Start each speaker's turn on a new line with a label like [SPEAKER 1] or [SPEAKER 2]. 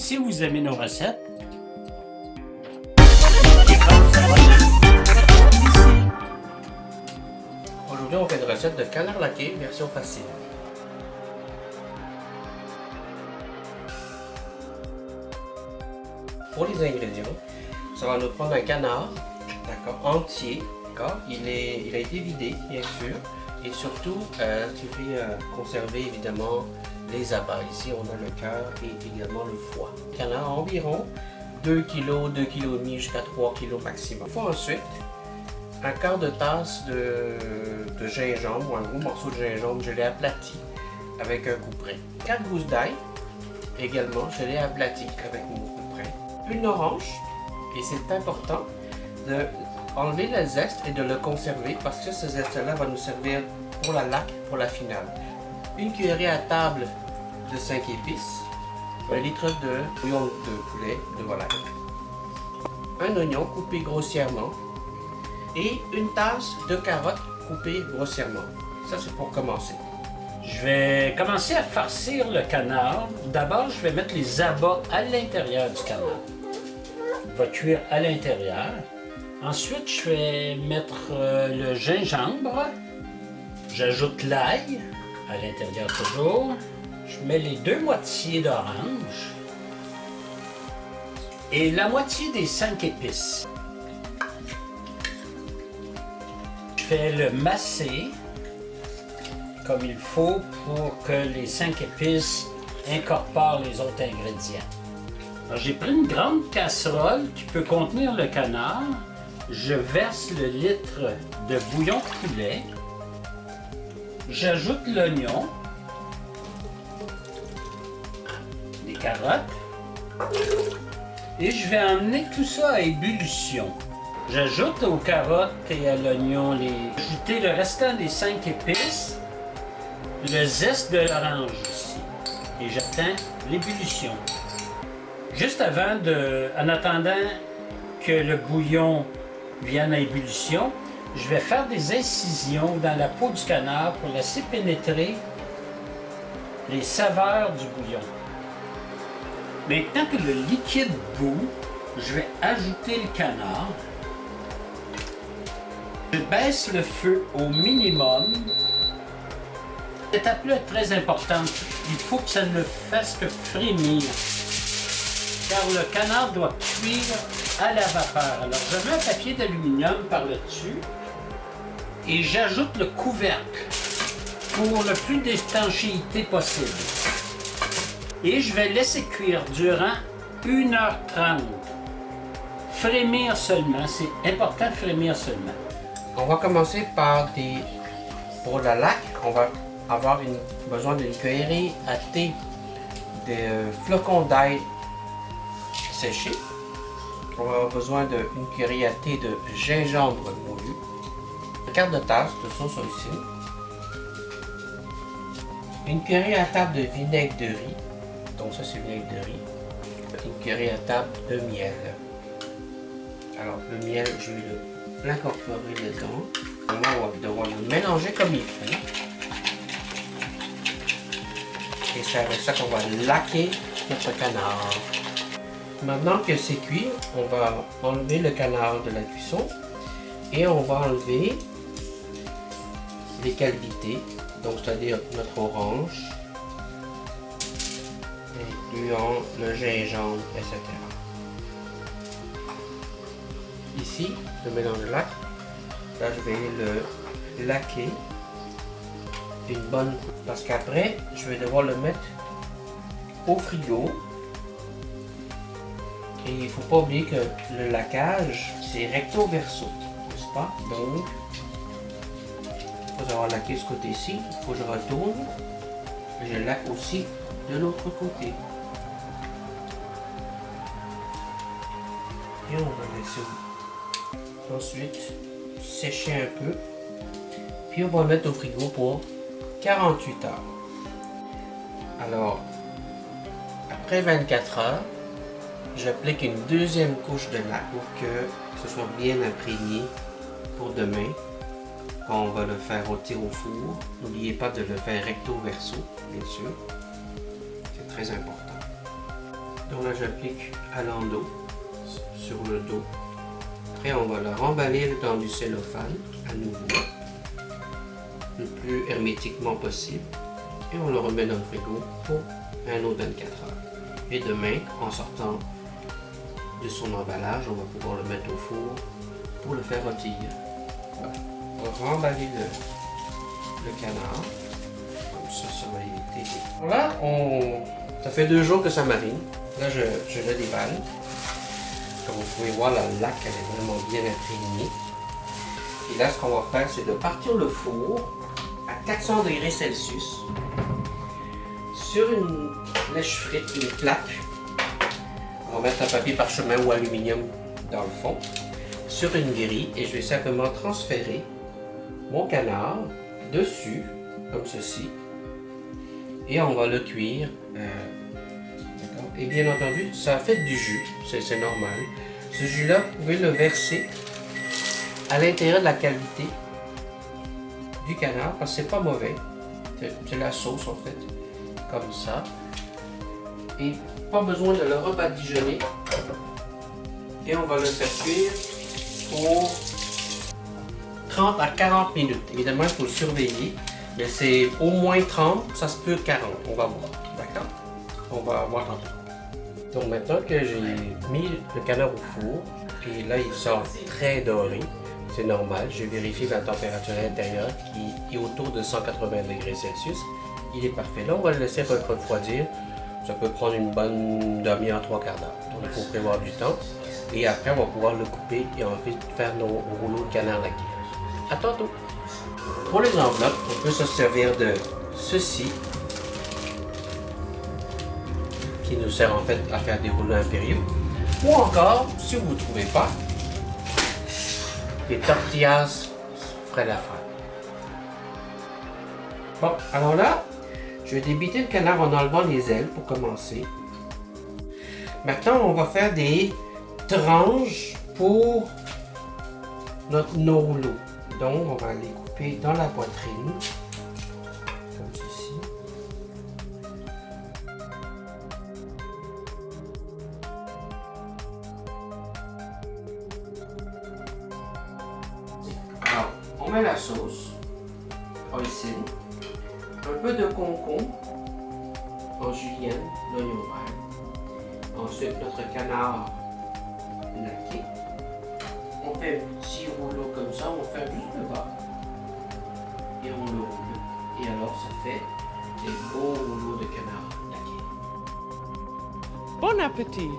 [SPEAKER 1] si vous aimez nos recettes,
[SPEAKER 2] aujourd'hui, on fait une recette de canard laqué version facile. Pour les ingrédients, ça va nous prendre un canard, d'accord, entier, d'accord. Il a été vidé, bien sûr, et surtout, il suffit conserver évidemment les abats. Ici, on a le cœur et également le foie. Canard environ 2 kg, 2 kg et demi jusqu'à 3 kg maximum. Il faut ensuite un quart de tasse de gingembre ou un gros morceau de gingembre, je l'ai aplati avec un couperet. 4 gousses d'ail, également, je l'ai aplati avec mon couperet. Une orange, et c'est important d'enlever le zeste et de le conserver parce que ce zeste-là va nous servir pour la laque, pour la finale. Une cuillerée à table de 5 épices, 1 litre de bouillon de poulet de volaille, un oignon coupé grossièrement et une tasse de carottes coupées grossièrement. Ça, c'est pour commencer.
[SPEAKER 1] je vais commencer à farcir le canard. D'abord, je vais mettre les abats à l'intérieur du canard. Il va cuire à l'intérieur. Ensuite, je vais mettre le gingembre. J'ajoute l'ail, à l'intérieur toujours. Je mets les 2 moitiés d'orange. Et la moitié des 5 épices. Je vais le masser comme il faut pour que les 5 épices incorporent les autres ingrédients. J'ai pris une grande casserole qui peut contenir le canard. Je verse le litre de bouillon de poulet. J'ajoute l'oignon, les carottes et je vais emmener tout ça à ébullition. J'ajoute aux carottes et à l'oignon ajouter le restant des 5 épices, le zeste de l'orange aussi et j'attends l'ébullition. Juste en attendant que le bouillon vienne à ébullition, je vais faire des incisions dans la peau du canard pour laisser pénétrer les saveurs du bouillon. Maintenant que le liquide bout, je vais ajouter le canard. Je baisse le feu au minimum. Cette étape-là est très importante. Il faut que ça ne fasse que frémir. Car le canard doit cuire à la vapeur. Alors je mets un papier d'aluminium par le dessus et j'ajoute le couvercle pour le plus d'étanchéité possible. Et je vais laisser cuire durant 1h30. Frémir seulement, c'est important de frémir seulement.
[SPEAKER 2] On va commencer par pour la laque, on va avoir besoin d'une cuillerée à thé de flocons d'ail séchés. On va avoir besoin d'une cuillerée à thé de gingembre moulu, un quart de tasse de sauce hoisin, une cuillerée à table de vinaigre de riz, donc ça c'est vinaigre de riz, une cuillerée à table de miel. Alors le miel, je vais l'incorporer dedans. On va devoir le mélanger comme il faut. Et c'est avec ça qu'on va laquer notre canard. Maintenant que c'est cuit, on va enlever le canard de la cuisson et on va enlever les cavités, donc c'est-à-dire notre orange, incluant le gingembre, etc. Ici, le mélange de laque, là je vais le laquer une bonne, parce qu'après je vais devoir le mettre au frigo. Et il ne faut pas oublier que le laquage, c'est recto verso, n'est-ce pas? Donc, après avoir laqué ce côté-ci, il faut que je retourne et je laque aussi de l'autre côté. Et on va laisser ensuite sécher un peu. Puis on va le mettre au frigo pour 48 heures. Alors, après 24 heures, j'applique une deuxième couche de laque pour que ce soit bien imprégné pour demain. Quand on va le faire rôtir au four, n'oubliez pas de le faire recto verso, bien sûr. C'est très important. Donc là, j'applique à l'endos sur le dos. Après, on va le remballer dans du cellophane à nouveau, le plus hermétiquement possible. Et on le remet dans le frigo pour un autre 24 heures. Et demain, en sortant de son emballage, on va pouvoir le mettre au four pour le faire rôtir. Voilà. On va remballer le canard. Comme ça va éviter. Là, ça fait 2 jours que ça marine. Là, je le déballe. Comme vous pouvez voir, la laque, elle est vraiment bien imprégnée. Et là, ce qu'on va faire, c'est de partir le four à 400 degrés Celsius sur une lèche frite, une plaque. On va mettre un papier parchemin ou aluminium dans le fond, sur une grille, et je vais simplement transférer mon canard dessus, comme ceci, et on va le cuire. Et bien entendu, ça fait du jus, c'est normal. Ce jus-là, vous pouvez le verser à l'intérieur de la cavité du canard, parce que c'est pas mauvais. C'est la sauce en fait, comme ça. Et pas besoin de le rebadigeonner. Et on va le faire cuire pour 30 à 40 minutes. Évidemment, il faut le surveiller, mais c'est au moins 30, ça se peut 40, on va voir. D'accord? On va voir tantôt. Donc maintenant que j'ai mis le canard au four, et là il sort très doré, c'est normal, j'ai vérifié la température intérieure qui est autour de 180 degrés Celsius. Il est parfait. Là on va le laisser refroidir, ça peut prendre une bonne demi-heure, 3/4 d'heure. Donc il faut prévoir du temps. Et après on va pouvoir le couper et ensuite faire nos rouleaux de canard laqué. À tantôt! Pour les enveloppes, on peut se servir de ceci, qui nous sert en fait à faire des rouleaux impériaux. Ou encore, si vous ne trouvez pas, des tortillas frais la fin. Bon, alors là, je vais débiter le canard en enlevant les ailes pour commencer. Maintenant, on va faire des tranches pour nos rouleaux. Donc, on va les couper dans la poitrine, comme ceci. Alors, on met la sauce, hoisin, un peu de concombre en julienne, l'oignon vert. Ensuite, notre canard laqué. On fait un petit rouleau comme ça, on fait juste le bas. Et on le roule. Et alors, ça fait des beaux rouleaux de canard laqué.
[SPEAKER 3] Bon appétit!